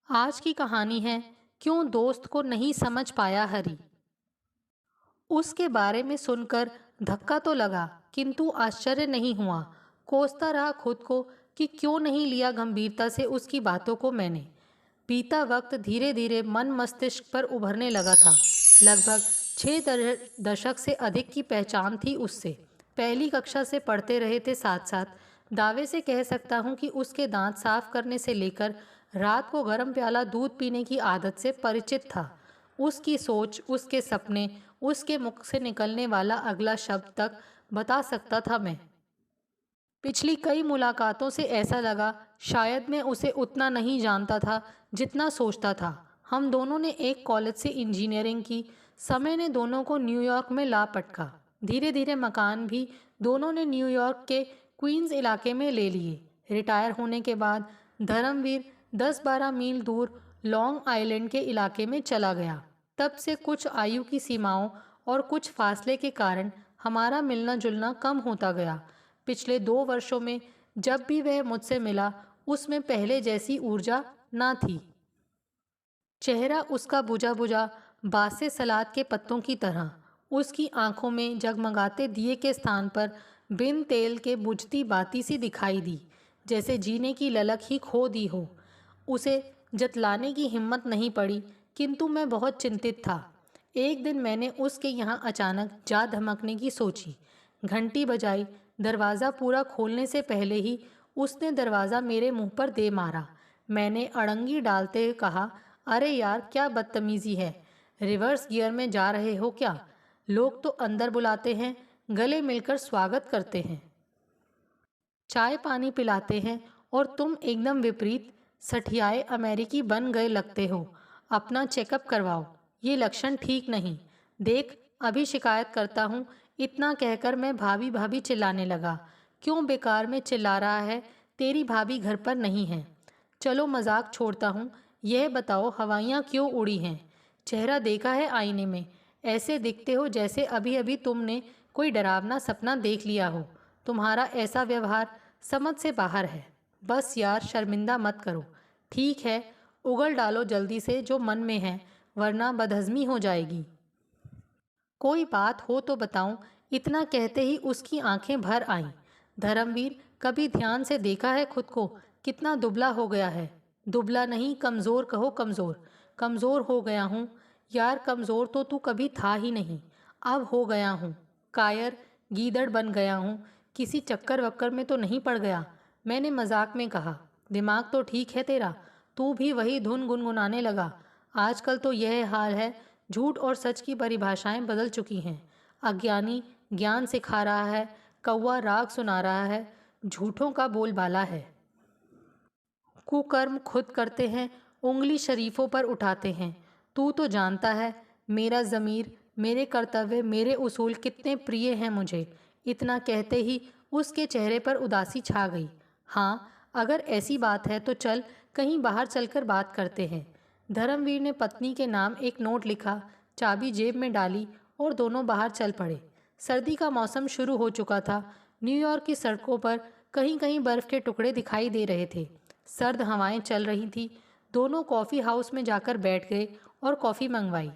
आज की कहानी है क्यों दोस्त को नहीं समझ पाया हरी। उसके बारे में सुनकर धक्का तो लगा किंतु आश्चर्य नहीं हुआ। कोसता रहा खुद को कि क्यों नहीं लिया गंभीरता से उसकी बातों को मैंने। बीता वक्त धीरे धीरे मन मस्तिष्क पर उभरने लगा था। लगभग 6 दशक से अधिक की पहचान थी उससे। पहली कक्षा से पढ़ते रहे थे साथ साथ। दावे से कह सकता हूँ कि उसके दांत साफ करने से लेकर रात को गर्म प्याला दूध पीने की आदत से परिचित था। उसकी सोच, उसके सपने, उसके मुख से निकलने वाला अगला शब्द तक बता सकता था मैं। पिछली कई मुलाकातों से ऐसा लगा शायद मैं उसे उतना नहीं जानता था जितना सोचता था। हम दोनों ने एक कॉलेज से इंजीनियरिंग की। समय ने दोनों को न्यूयॉर्क में ला पटका। धीरे धीरे मकान भी दोनों ने न्यूयॉर्क के क्वींस इलाके में ले लिए। रिटायर होने के बाद धर्मवीर 10-12 मील दूर लॉन्ग आइलैंड के इलाके में चला गया। तब से कुछ आयु की सीमाओं और कुछ फासले के कारण हमारा मिलना जुलना कम होता गया। पिछले 2 वर्षों में जब भी वह मुझसे मिला उसमें पहले जैसी ऊर्जा ना थी। चेहरा उसका बुझा बुझा, बासे सलाद के पत्तों की तरह। उसकी आंखों में जगमगाते दिए के स्थान पर बिन तेल के बुझती बाती सी दिखाई दी, जैसे जीने की ललक ही खो दी हो। उसे जतलाने की हिम्मत नहीं पड़ी, किंतु मैं बहुत चिंतित था। एक दिन मैंने उसके यहाँ अचानक जा धमकने की सोची। घंटी बजाई। दरवाज़ा पूरा खोलने से पहले ही उसने दरवाज़ा मेरे मुंह पर दे मारा। मैंने अड़ंगी डालते हुए कहा, अरे यार क्या बदतमीज़ी है। रिवर्स गियर में जा रहे हो क्या? लोग तो अंदर बुलाते हैं, गले मिलकर स्वागत करते हैं, चाय पानी पिलाते हैं, और तुम एकदम विपरीत सठियाए अमेरिकी बन गए लगते हो। अपना चेकअप करवाओ, ये लक्षण ठीक नहीं। देख अभी शिकायत करता हूँ। इतना कहकर मैं भाभी भाभी चिल्लाने लगा। क्यों बेकार में चिल्ला रहा है? तेरी भाभी घर पर नहीं है। चलो मजाक छोड़ता हूँ, यह बताओ हवाइयाँ क्यों उड़ी हैं? चेहरा देखा है आईने में? ऐसे दिखते हो जैसे अभी अभी तुमने कोई डरावना सपना देख लिया हो। तुम्हारा ऐसा व्यवहार समझ से बाहर है। बस यार शर्मिंदा मत करो। ठीक है, उगल डालो जल्दी से जो मन में है, वरना बदहज़मी हो जाएगी। कोई बात हो तो बताऊं। इतना कहते ही उसकी आंखें भर आईं। धर्मवीर, कभी ध्यान से देखा है खुद को? कितना दुबला हो गया है। दुबला नहीं, कमज़ोर कहो, कमज़ोर। कमज़ोर हो गया हूँ यार। कमज़ोर तो तू कभी था ही नहीं, अब हो गया हूँ। कायर, गीदड़ बन गया हूँ। किसी चक्कर वक्कर में तो नहीं पड़ गया? मैंने मजाक में कहा। दिमाग तो ठीक है तेरा, तू भी वही धुन गुनगुनाने लगा। आजकल तो यह हाल है। झूठ और सच की परिभाषाएं बदल चुकी हैं। अज्ञानी ज्ञान सिखा रहा है, कौवा राग सुना रहा है, झूठों का बोलबाला है। कुकर्म खुद करते हैं, उंगली शरीफों पर उठाते हैं। तू तो जानता है मेरा ज़मीर, मेरे कर्तव्य, मेरे उसूल कितने प्रिय हैं मुझे। इतना कहते ही उसके चेहरे पर उदासी छा गई। हाँ, अगर ऐसी बात है तो चल कहीं बाहर चलकर बात करते हैं। धर्मवीर ने पत्नी के नाम एक नोट लिखा, चाबी जेब में डाली और दोनों बाहर चल पड़े। सर्दी का मौसम शुरू हो चुका था। न्यूयॉर्क की सड़कों पर कहीं कहीं बर्फ के टुकड़े दिखाई दे रहे थे। सर्द हवाएं चल रही थी। दोनों कॉफ़ी हाउस में जाकर बैठ गए और कॉफ़ी मंगवाई।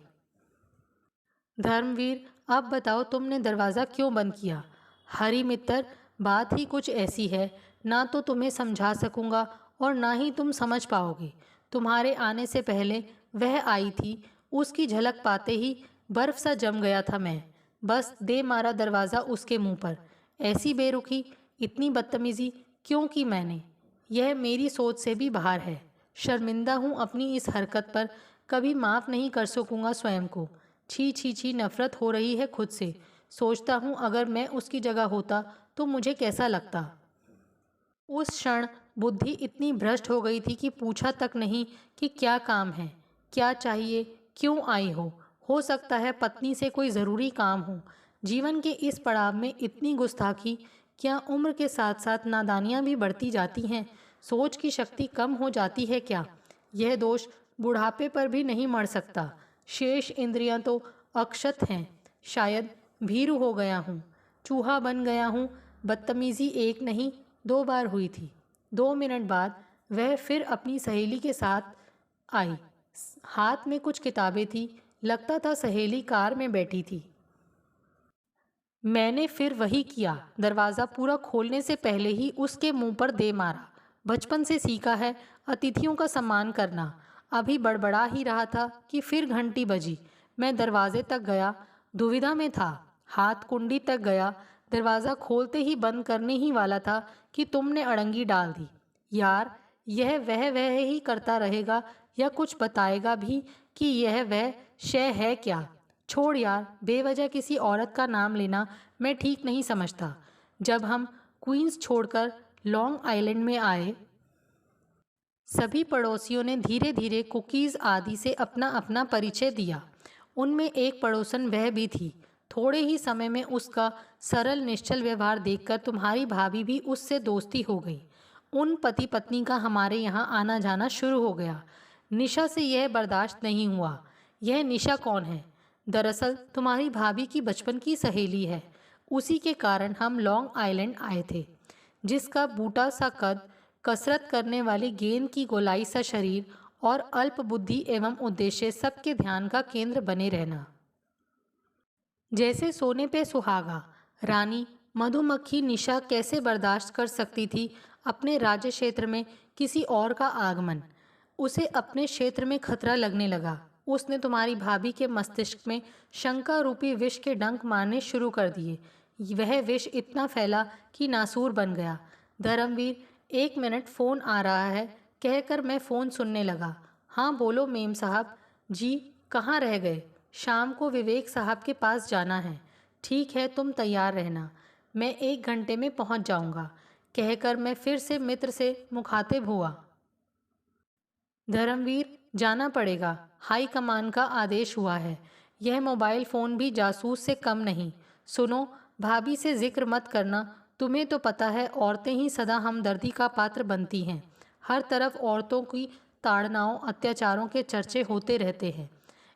धर्मवीर, अब बताओ तुमने दरवाज़ा क्यों बंद किया? हरी मित्र, बात ही कुछ ऐसी है, ना तो तुम्हें समझा सकूंगा और ना ही तुम समझ पाओगे। तुम्हारे आने से पहले वह आई थी, उसकी झलक पाते ही बर्फ सा जम गया था मैं। बस दे मारा दरवाज़ा उसके मुंह पर। ऐसी बेरुखी, इतनी बदतमीज़ी क्यों की मैंने? यह मेरी सोच से भी बाहर है। शर्मिंदा हूँ अपनी इस हरकत पर, कभी माफ़ नहीं कर सकूँगा स्वयं को। छी छी छी, नफ़रत हो रही है खुद से। सोचता हूँ अगर मैं उसकी जगह होता तो मुझे कैसा लगता। उस क्षण बुद्धि इतनी भ्रष्ट हो गई थी कि पूछा तक नहीं कि क्या काम है, क्या चाहिए, क्यों आई हो सकता है पत्नी से कोई ज़रूरी काम हो। जीवन के इस पड़ाव में इतनी गुस्ताखी, क्या उम्र के साथ साथ नादानियाँ भी बढ़ती जाती हैं? सोच की शक्ति कम हो जाती है क्या? यह दोष बुढ़ापे पर भी नहीं मर सकता। शेष इंद्रियां तो अक्षत हैं। शायद भीरू हो गया हूँ, चूहा बन गया हूँ। बदतमीज़ी एक नहीं 2 बार हुई थी। 2 मिनट बाद वह फिर अपनी सहेली के साथ आई। हाथ में कुछ किताबें थी। लगता था सहेली कार में बैठी थी। मैंने फिर वही किया, दरवाज़ा पूरा खोलने से पहले ही उसके मुंह पर दे मारा। बचपन से सीखा है अतिथियों का सम्मान करना। अभी बड़बड़ा ही रहा था कि फिर घंटी बजी। मैं दरवाजे तक गया, दुविधा में था। हाथ कुंडी तक गया, दरवाज़ा खोलते ही बंद करने ही वाला था कि तुमने अड़ंगी डाल दी। यार, यह वह ही करता रहेगा या कुछ बताएगा भी कि यह वह शय है क्या? छोड़ यार, बेवजह किसी औरत का नाम लेना मैं ठीक नहीं समझता। जब हम क्वींस छोड़कर लॉन्ग आइलैंड में आए, सभी पड़ोसियों ने धीरे धीरे कुकीज़ आदि से अपना अपना परिचय दिया। उनमें एक पड़ोसन वह भी थी। थोड़े ही समय में उसका सरल निश्चल व्यवहार देखकर तुम्हारी भाभी भी उससे दोस्ती हो गई। उन पति पत्नी का हमारे यहाँ आना जाना शुरू हो गया। निशा से यह बर्दाश्त नहीं हुआ। यह निशा कौन है? दरअसल तुम्हारी भाभी की बचपन की सहेली है। उसी के कारण हम लॉन्ग आइलैंड आए थे। जिसका बूटा सा कद, कसरत करने वाली गेंद की गोलाई सा शरीर और अल्प बुद्धि एवं उद्देश्य सबके ध्यान का केंद्र बने रहना। जैसे सोने पे सुहागा। रानी मधुमक्खी निशा कैसे बर्दाश्त कर सकती थी अपने राज्य क्षेत्र में किसी और का आगमन? उसे अपने क्षेत्र में खतरा लगने लगा। उसने तुम्हारी भाभी के मस्तिष्क में शंका रूपी विष के डंक मारने शुरू कर दिए। वह विष इतना फैला कि नासूर बन गया। धर्मवीर, 1 मिनट, फ़ोन आ रहा है, कहकर मैं फ़ोन सुनने लगा। हाँ बोलो मेम साहब। जी, कहाँ रह गए? शाम को विवेक साहब के पास जाना है। ठीक है, तुम तैयार रहना, मैं 1 घंटे में पहुंच जाऊंगा, कहकर मैं फिर से मित्र से मुखातिब हुआ। धर्मवीर, जाना पड़ेगा, हाई कमान का आदेश हुआ है। यह मोबाइल फ़ोन भी जासूस से कम नहीं। सुनो, भाभी से जिक्र मत करना। तुम्हें तो पता है औरतें ही सदा हमदर्दी का पात्र बनती हैं। हर तरफ औरतों की ताड़नाओं अत्याचारों के चर्चे होते रहते हैं।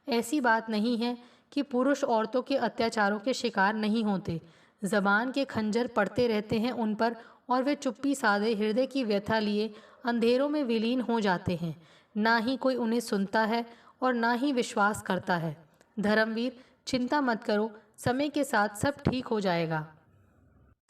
ऐसी बात नहीं है कि पुरुष औरतों के अत्याचारों के शिकार नहीं होते। जबान के खंजर पड़ते रहते हैं उन पर और वे चुप्पी साधे हृदय की व्यथा लिए अंधेरों में विलीन हो जाते हैं। ना ही कोई उन्हें सुनता है और ना ही विश्वास करता है। धर्मवीर, चिंता मत करो, समय के साथ सब ठीक हो जाएगा।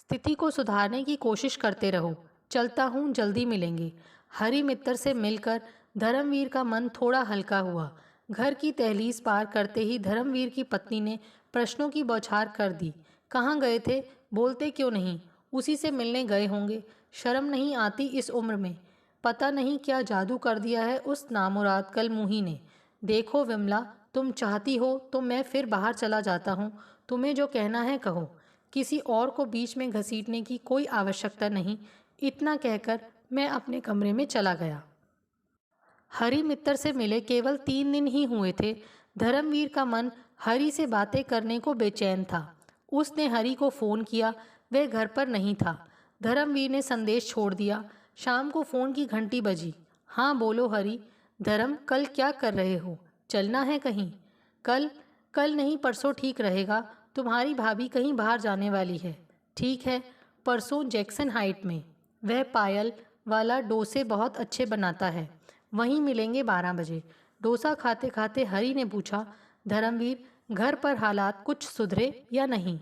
स्थिति को सुधारने की कोशिश करते रहो। चलता हूँ, जल्दी मिलेंगे। हरि मित्तर से मिलकर धर्मवीर का मन थोड़ा हल्का हुआ। घर की दहलीज पार करते ही धर्मवीर की पत्नी ने प्रश्नों की बौछार कर दी। कहाँ गए थे? बोलते क्यों नहीं? उसी से मिलने गए होंगे। शर्म नहीं आती इस उम्र में? पता नहीं क्या जादू कर दिया है उस नामुराद कलमुही ने। देखो विमला, तुम चाहती हो तो मैं फिर बाहर चला जाता हूँ। तुम्हें जो कहना है कहो, किसी और को बीच में घसीटने की कोई आवश्यकता नहीं। इतना कहकर मैं अपने कमरे में चला गया। हरि मित्तर से मिले केवल 3 दिन ही हुए थे। धर्मवीर का मन हरि से बातें करने को बेचैन था। उसने हरि को फ़ोन किया, वह घर पर नहीं था। धर्मवीर ने संदेश छोड़ दिया। शाम को फ़ोन की घंटी बजी। हाँ बोलो हरि। धर्म, कल क्या कर रहे हो? चलना है कहीं? कल? कल नहीं, परसों ठीक रहेगा। तुम्हारी भाभी कहीं बाहर जाने वाली है। ठीक है, परसों जैक्सन हाइट में। वह पायल वाला डोसे बहुत अच्छे बनाता है। वहीं मिलेंगे 12 बजे। डोसा खाते खाते हरि ने पूछा, धर्मवीर, घर पर हालात कुछ सुधरे या नहीं?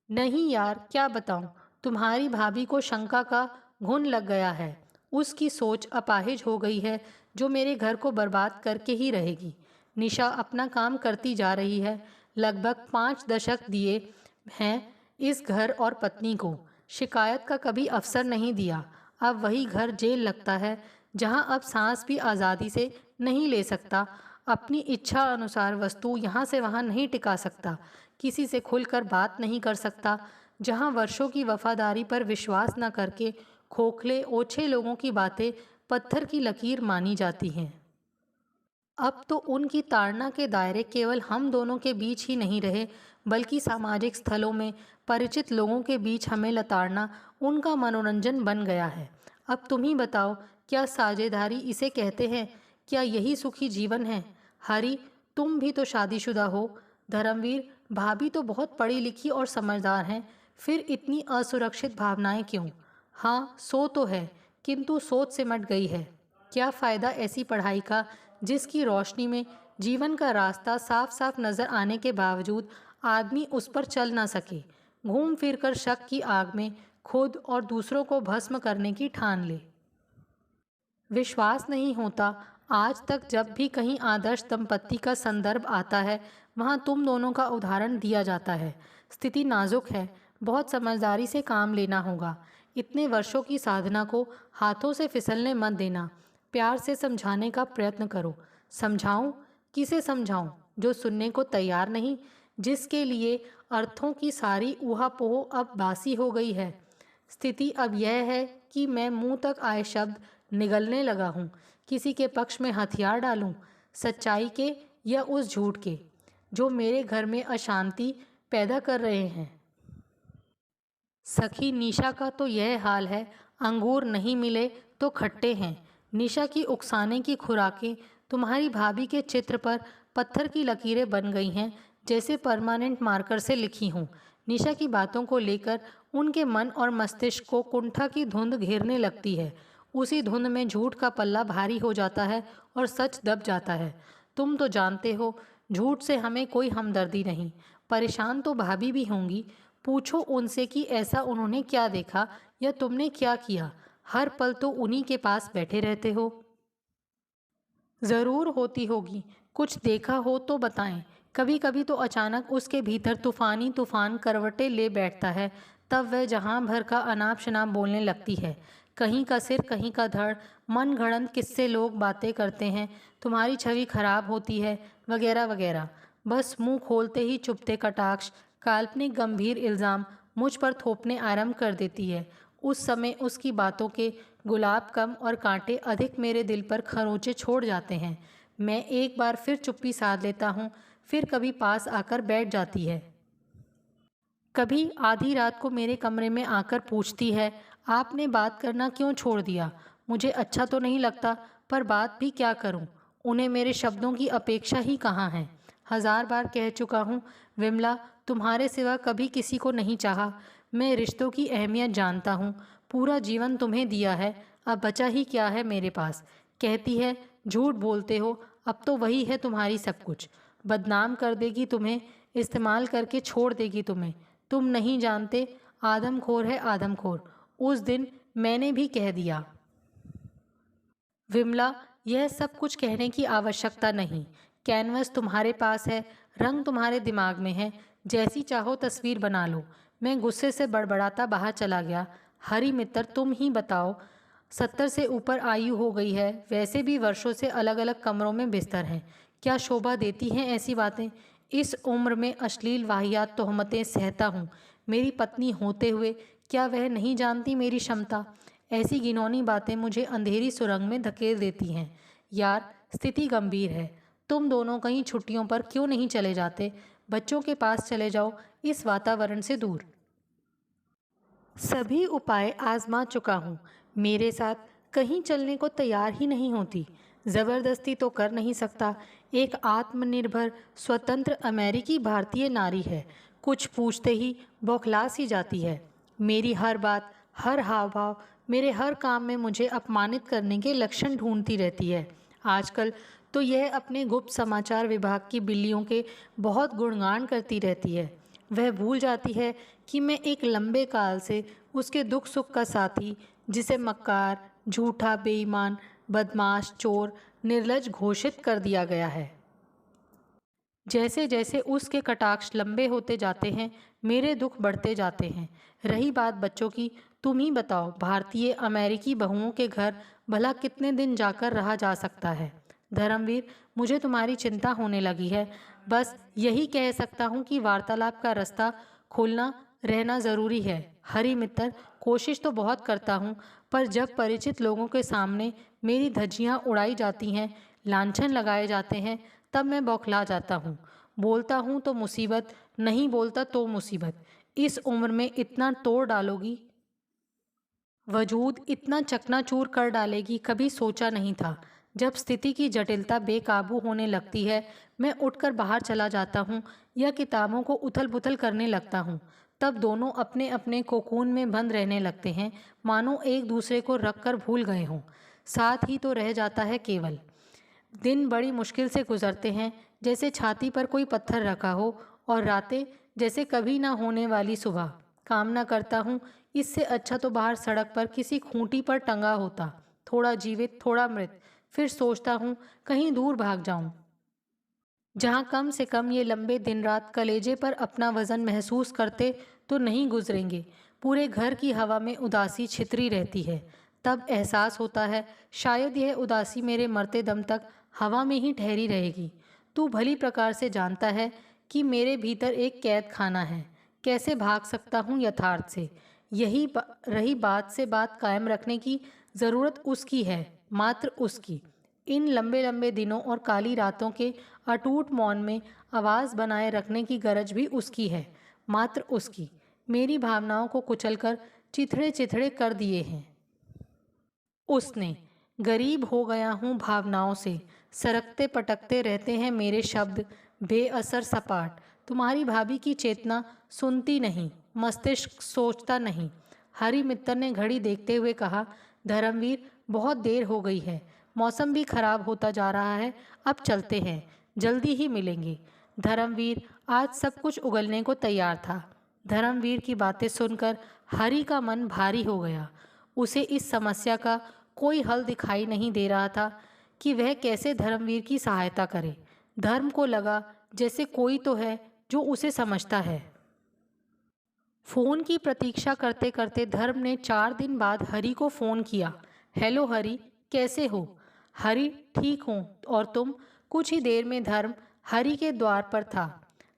नहीं यार, क्या बताऊं। तुम्हारी भाभी को शंका का घुन लग गया है। उसकी सोच अपाहिज हो गई है जो मेरे घर को बर्बाद करके ही रहेगी। निशा अपना काम करती जा रही है। लगभग 5 दशक दिए हैं इस घर और पत्नी को। शिकायत का कभी अवसर नहीं दिया। अब वही घर जेल लगता है जहां अब सांस भी आज़ादी से नहीं ले सकता। अपनी इच्छा अनुसार वस्तु यहाँ से वहाँ नहीं टिका सकता। किसी से खुलकर बात नहीं कर सकता। जहाँ वर्षों की वफादारी पर विश्वास न करके खोखले ओछे लोगों की बातें पत्थर की लकीर मानी जाती हैं। अब तो उनकी ताड़ना के दायरे केवल हम दोनों के बीच ही नहीं रहे, बल्कि सामाजिक स्थलों में परिचित लोगों के बीच हमें लताड़ना उनका मनोरंजन बन गया है। अब तुम ही बताओ, क्या साझेदारी इसे कहते हैं? क्या यही सुखी जीवन है? हरि, तुम भी तो शादीशुदा हो। धर्मवीर, भाभी तो बहुत पढ़ी लिखी और समझदार हैं, फिर इतनी असुरक्षित भावनाएं क्यों? हाँ, सो तो है, किंतु सोच सिमट गई है। क्या फ़ायदा ऐसी पढ़ाई का जिसकी रोशनी में जीवन का रास्ता साफ साफ नज़र आने के बावजूद आदमी उस पर चल ना सके, घूम फिर कर शक की आग में खुद और दूसरों को भस्म करने की ठान ले। विश्वास नहीं होता, आज तक जब भी कहीं आदर्श दंपत्ति का संदर्भ आता है वहां तुम दोनों का उदाहरण दिया जाता है। स्थिति नाजुक है, बहुत समझदारी से काम लेना होगा। इतने वर्षों की साधना को हाथों से फिसलने मत देना। प्यार से समझाने का प्रयत्न करो। समझाऊं? किसे समझाऊं जो सुनने को तैयार नहीं, जिसके लिए अर्थों की सारी ऊहापोह अब बासी हो गई है। स्थिति अब यह है कि मैं मुंह तक आए शब्द निगलने लगा हूँ। किसी के पक्ष में हथियार डालूं, सच्चाई के या उस झूठ के जो मेरे घर में अशांति पैदा कर रहे हैं। सखी निशा का तो यह हाल है, अंगूर नहीं मिले तो खट्टे हैं। निशा की उकसाने की खुराकें तुम्हारी भाभी के चित्र पर पत्थर की लकीरें बन गई हैं, जैसे परमानेंट मार्कर से लिखी हूँ। निशा की बातों को लेकर उनके मन और मस्तिष्क को कुंठा की धुंध घेरने लगती है। उसी धुंध में झूठ का पल्ला भारी हो जाता है और सच दब जाता है। तुम तो जानते हो, झूठ से हमें कोई हमदर्दी नहीं। परेशान तो भाभी भी होंगी। पूछो उनसे कि ऐसा उन्होंने क्या देखा या तुमने क्या किया। हर पल तो उन्हीं के पास बैठे रहते हो। ज़रूर होती होगी, कुछ देखा हो तो बताएं। कभी कभी तो अचानक उसके भीतर तूफानी तूफान करवटें ले बैठता है। तब वह जहां भर का अनाप शनाप बोलने लगती है। कहीं का सिर कहीं का धड़, मन गढ़ंत किससे लोग बातें करते हैं, तुम्हारी छवि खराब होती है, वगैरह वगैरह। बस मुंह खोलते ही चुपते कटाक्ष, काल्पनिक गंभीर इल्ज़ाम मुझ पर थोपने आरंभ कर देती है। उस समय उसकी बातों के गुलाब कम और कांटे अधिक मेरे दिल पर खरोंचे छोड़ जाते हैं। मैं एक बार फिर चुप्पी साध लेता हूँ, फिर कभी पास आकर बैठ जाती है। कभी आधी रात को मेरे कमरे में आकर पूछती है, आपने बात करना क्यों छोड़ दिया? मुझे अच्छा तो नहीं लगता, पर बात भी क्या करूं? उन्हें मेरे शब्दों की अपेक्षा ही कहाँ है। हजार बार कह चुका हूँ, विमला, तुम्हारे सिवा कभी किसी को नहीं चाहा। मैं रिश्तों की अहमियत जानता हूँ। पूरा जीवन तुम्हें दिया है, अब बचा ही क्या है मेरे पास। कहती है, झूठ बोलते हो, अब तो वही है तुम्हारी सब कुछ। बदनाम कर देगी तुम्हें, इस्तेमाल करके छोड़ देगी तुम्हें। तुम नहीं जानते, आदमखोर है आदमखोर। उस दिन मैंने भी कह दिया। विमला, यह सब कुछ कहने की आवश्यकता नहीं। कैनवस तुम्हारे पास है, रंग तुम्हारे दिमाग में है, जैसी चाहो तस्वीर बना लो। मैं गुस्से से बड़बड़ाता बाहर चला गया। हरी मित्र, तुम ही बताओ। 70 से ऊपर आयु हो गई है, वैसे भी वर्षों से अलग अलग कमरों में बिस्तर हैं। क्या शोभा देती हैं ऐसी बातें? इस उम्र में अश्लील वाहियात तोहमतें सहता हूँ। मेरी पत्नी होते हुए क्या वह नहीं जानती मेरी क्षमता? ऐसी घिनौनी बातें मुझे अंधेरी सुरंग में धकेल देती हैं। यार, स्थिति गंभीर है। तुम दोनों कहीं छुट्टियों पर क्यों नहीं चले जाते? बच्चों के पास चले जाओ, इस वातावरण से दूर। सभी उपाय आजमा चुका हूँ, मेरे साथ कहीं चलने को तैयार ही नहीं होती। ज़बरदस्ती तो कर नहीं सकता। एक आत्मनिर्भर स्वतंत्र अमेरिकी भारतीय नारी है, कुछ पूछते ही बौखला सी जाती है। मेरी हर बात, हर हाव भाव, मेरे हर काम में मुझे अपमानित करने के लक्षण ढूंढती रहती है। आजकल तो यह अपने गुप्त समाचार विभाग की बिल्लियों के बहुत गुणगान करती रहती है। वह भूल जाती है कि मैं एक लंबे काल से उसके दुख सुख का साथी, जिसे मक्कार, झूठा, बेईमान, बदमाश, चोर, निर्लज घोषित कर दिया गया है। जैसे जैसे उसके कटाक्ष लंबे होते जाते हैं, मेरे दुख बढ़ते जाते हैं। रही बात बच्चों की, तुम ही बताओ, भारतीय अमेरिकी बहुओं के घर भला कितने दिन जाकर रहा जा सकता है? धर्मवीर, मुझे तुम्हारी चिंता होने लगी है। बस यही कह सकता हूँ कि वार्तालाप का रास्ता खोलना रहना ज़रूरी है। हरी मित्र, कोशिश तो बहुत करता हूँ, पर जब परिचित लोगों के सामने मेरी धज्जियाँ उड़ाई जाती हैं, लांछन लगाए जाते हैं, तब मैं बौखला जाता हूँ। बोलता हूँ तो मुसीबत, नहीं बोलता तो मुसीबत। इस उम्र में इतना तोड़ डालोगी, वजूद इतना चकनाचूर कर डालेगी, कभी सोचा नहीं था। जब स्थिति की जटिलता बेकाबू होने लगती है, मैं उठकर बाहर चला जाता हूँ या किताबों को उथल पुथल करने लगता हूँ। तब दोनों अपने अपने कोकून में बंद रहने लगते हैं, मानो एक दूसरे को रख कर भूल गए हों। साथ ही तो रह जाता है केवल। दिन बड़ी मुश्किल से गुजरते हैं, जैसे छाती पर कोई पत्थर रखा हो, और रातें जैसे कभी ना होने वाली सुबह। कामना करता हूँ इससे अच्छा तो बाहर सड़क पर किसी खूंटी पर टंगा होता, थोड़ा जीवित थोड़ा मृत। फिर सोचता हूँ कहीं दूर भाग जाऊं, जहाँ कम से कम ये लंबे दिन रात कलेजे पर अपना वजन महसूस करते तो नहीं गुजरेंगे। पूरे घर की हवा में उदासी छितरी रहती है। तब एहसास होता है शायद यह उदासी मेरे मरते दम तक हवा में ही ठहरी रहेगी। तू भली प्रकार से जानता है कि मेरे भीतर एक कैद खाना है। कैसे भाग सकता हूँ यथार्थ से। रही बात से बात कायम रखने की ज़रूरत उसकी है, मात्र उसकी। इन लंबे लंबे दिनों और काली रातों के अटूट मौन में आवाज़ बनाए रखने की गरज भी उसकी है, मात्र उसकी। मेरी भावनाओं को कुचलकर चिथड़े चिथड़े कर दिए हैं उसने। गरीब हो गया हूँ भावनाओं से, सरकते पटकते रहते हैं मेरे शब्द, बेअसर सपाट। तुम्हारी भाभी की चेतना सुनती नहीं, मस्तिष्क सोचता नहीं। हरि मित्तर ने घड़ी देखते हुए कहा, धर्मवीर बहुत देर हो गई है, मौसम भी खराब होता जा रहा है, अब चलते हैं, जल्दी ही मिलेंगे। धर्मवीर आज सब कुछ उगलने को तैयार था। धर्मवीर की बातें सुनकर हरि का मन भारी हो गया। उसे इस समस्या का कोई हल दिखाई नहीं दे रहा था कि वह कैसे धर्मवीर की सहायता करे। धर्म को लगा जैसे कोई तो है जो उसे समझता है। फ़ोन की प्रतीक्षा करते करते धर्म ने 4 दिन बाद हरि को फ़ोन किया। हेलो हरि, कैसे हो? हरि, ठीक हूँ, और तुम? कुछ ही देर में धर्म हरि के द्वार पर था।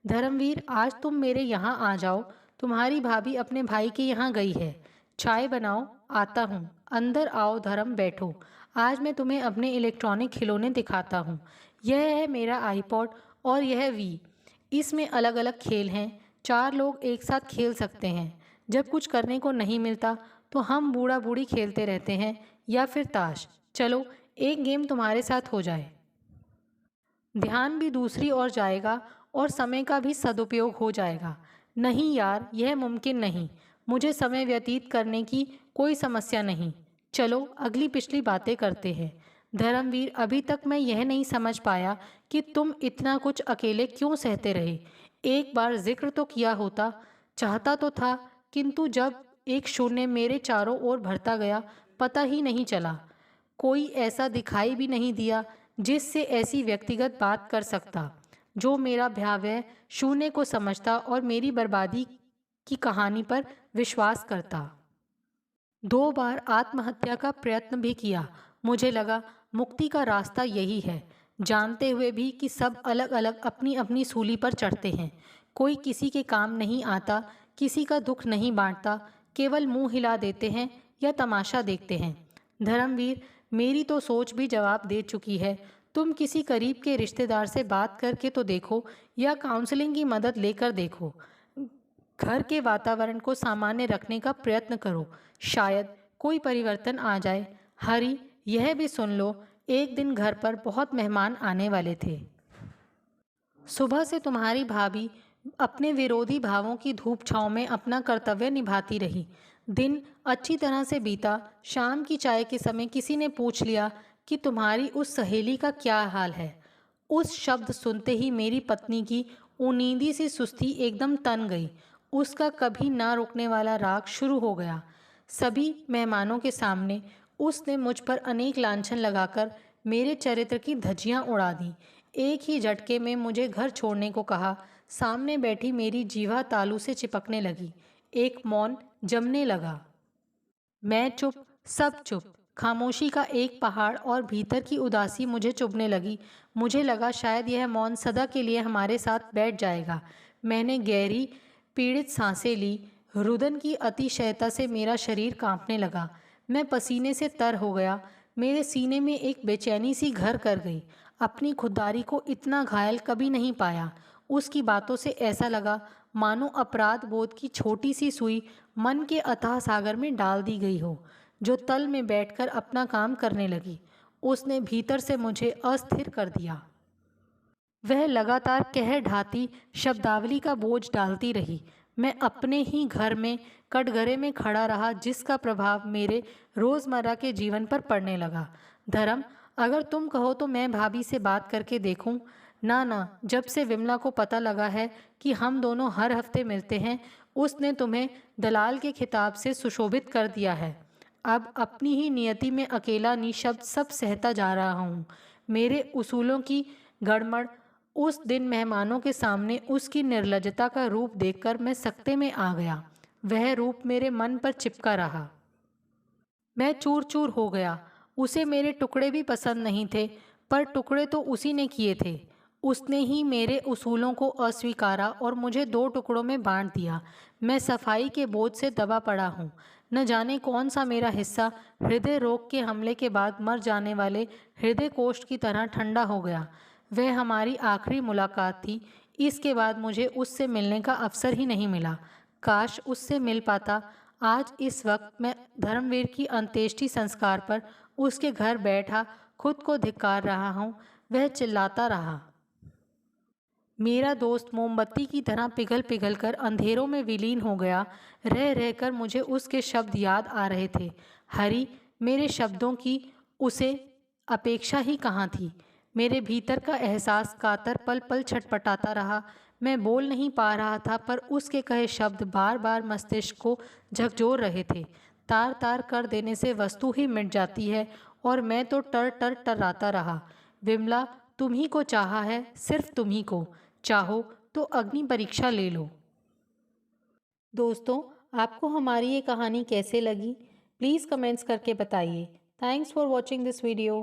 धर्मवीर, आज तुम मेरे यहाँ आ जाओ, तुम्हारी भाभी अपने भाई के यहाँ गई है। चाय बनाओ, आता हूँ। अंदर आओ धर्म, बैठो। आज मैं तुम्हें अपने इलेक्ट्रॉनिक खिलौने दिखाता हूँ। यह है मेरा आईपॉड और यह वी। इसमें अलग अलग खेल हैं, 4 लोग एक साथ खेल सकते हैं। जब कुछ करने को नहीं मिलता तो हम बूढ़ा बूढ़ी खेलते रहते हैं, या फिर ताश। चलो एक गेम तुम्हारे साथ हो जाए, ध्यान भी दूसरी ओर जाएगा और समय का भी सदुपयोग हो जाएगा। नहीं यार, यह मुमकिन नहीं। मुझे समय व्यतीत करने की कोई समस्या नहीं। चलो अगली पिछली बातें करते हैं। धर्मवीर, अभी तक मैं यह नहीं समझ पाया कि तुम इतना कुछ अकेले क्यों सहते रहे। एक बार जिक्र तो किया होता। चाहता तो था, किंतु जब एक शून्य मेरे चारों ओर भरता गया, पता ही नहीं चला। कोई ऐसा दिखाई भी नहीं दिया जिससे ऐसी व्यक्तिगत बात कर सकता, जो मेरा भयावह शून्य को समझता और मेरी बर्बादी की कहानी पर विश्वास करता। 2 बार आत्महत्या का प्रयत्न भी किया। मुझे लगा मुक्ति का रास्ता यही है, जानते हुए भी कि सब अलग अलग अपनी अपनी सूली पर चढ़ते हैं। कोई किसी के काम नहीं आता, किसी का दुख नहीं बांटता, केवल मुंह हिला देते हैं या तमाशा देखते हैं। धर्मवीर, मेरी तो सोच भी जवाब दे चुकी है। तुम किसी करीब के रिश्तेदार से बात करके तो देखो, या काउंसलिंग की मदद लेकर देखो। घर के वातावरण को सामान्य रखने का प्रयत्न करो, शायद कोई परिवर्तन आ जाए। हरि, यह भी सुन लो, एक दिन घर पर बहुत मेहमान आने वाले थे। सुबह से तुम्हारी भाभी अपने विरोधी भावों की धूप छांव में अपना कर्तव्य निभाती रही। दिन अच्छी तरह से बीता। शाम की चाय के समय किसी ने पूछ लिया कि तुम्हारी उस सहेली का क्या हाल है। उस शब्द सुनते ही मेरी पत्नी की उनींदी सी सुस्ती एकदम तन गई। उसका कभी ना रुकने वाला राग शुरू हो गया। सभी मेहमानों के सामने उसने मुझ पर अनेक लांछन लगाकर मेरे चरित्र की धज्जियां उड़ा दी। एक ही झटके में मुझे घर छोड़ने को कहा। सामने बैठी मेरी जीवा तालू से चिपकने लगी। एक मौन जमने लगा। मैं चुप, सब चुप। खामोशी का एक पहाड़ और भीतर की उदासी मुझे चुभने लगी। मुझे लगा शायद यह मौन सदा के लिए हमारे साथ बैठ जाएगा। मैंने गहरी पीड़ित सांसें ली। रुदन की अतिशयता से मेरा शरीर कांपने लगा। मैं पसीने से तर हो गया। मेरे सीने में एक बेचैनी सी घर कर गई। अपनी खुददारी को इतना घायल कभी नहीं पाया। उसकी बातों से ऐसा लगा मानो अपराध बोध की छोटी सी सुई मन के अथाह सागर में डाल दी गई हो, जो तल में बैठकर अपना काम करने लगी। उसने भीतर से मुझे अस्थिर कर दिया। वह लगातार कह ढाती शब्दावली का बोझ डालती रही। मैं अपने ही घर में कटघरे में खड़ा रहा, जिसका प्रभाव मेरे रोज़मर्रा के जीवन पर पड़ने लगा। धर्म, अगर तुम कहो तो मैं भाभी से बात करके देखूं। ना ना, जब से विमला को पता लगा है कि हम दोनों हर हफ्ते मिलते हैं, उसने तुम्हें दलाल के खिताब से सुशोभित कर दिया है। अब अपनी ही नियति में अकेला निशब्द सब सहता जा रहा हूँ। मेरे उसूलों की गड़बड़। उस दिन मेहमानों के सामने उसकी निर्लज्जता का रूप देखकर मैं सकते में आ गया। वह रूप मेरे मन पर चिपका रहा। मैं चूर चूर हो गया। उसे मेरे टुकड़े भी पसंद नहीं थे, पर टुकड़े तो उसी ने किए थे। उसने ही मेरे उसूलों को अस्वीकारा और मुझे दो टुकड़ों में बांट दिया। मैं सफाई के बोझ से दबा पड़ा हूँ। न जाने कौन सा मेरा हिस्सा हृदय रोग के हमले के बाद मर जाने वाले हृदय कोष्ठ की तरह ठंडा हो गया। वह हमारी आखिरी मुलाकात थी। इसके बाद मुझे उससे मिलने का अवसर ही नहीं मिला। काश उससे मिल पाता। आज इस वक्त मैं धर्मवीर की अंत्येष्टि संस्कार पर उसके घर बैठा खुद को धिक्कार रहा हूँ। वह चिल्लाता रहा। मेरा दोस्त मोमबत्ती की तरह पिघल पिघल कर अंधेरों में विलीन हो गया। रह रहकर मुझे उसके शब्द याद आ रहे थे। हरी, मेरे शब्दों की उसे अपेक्षा ही कहाँ थी। मेरे भीतर का एहसास कातर पल पल छटपटाता रहा। मैं बोल नहीं पा रहा था, पर उसके कहे शब्द बार बार मस्तिष्क को झकझोर रहे थे। तार तार कर देने से वस्तु ही मिट जाती है, और मैं तो टर टर टर्राता रहा। विमला, तुम्ही को चाहा है, सिर्फ तुम्ही को। चाहो तो अग्नि परीक्षा ले लो। दोस्तों, आपको हमारी ये कहानी कैसे लगी? प्लीज़ कमेंट्स करके बताइए। Thanks for watching this video.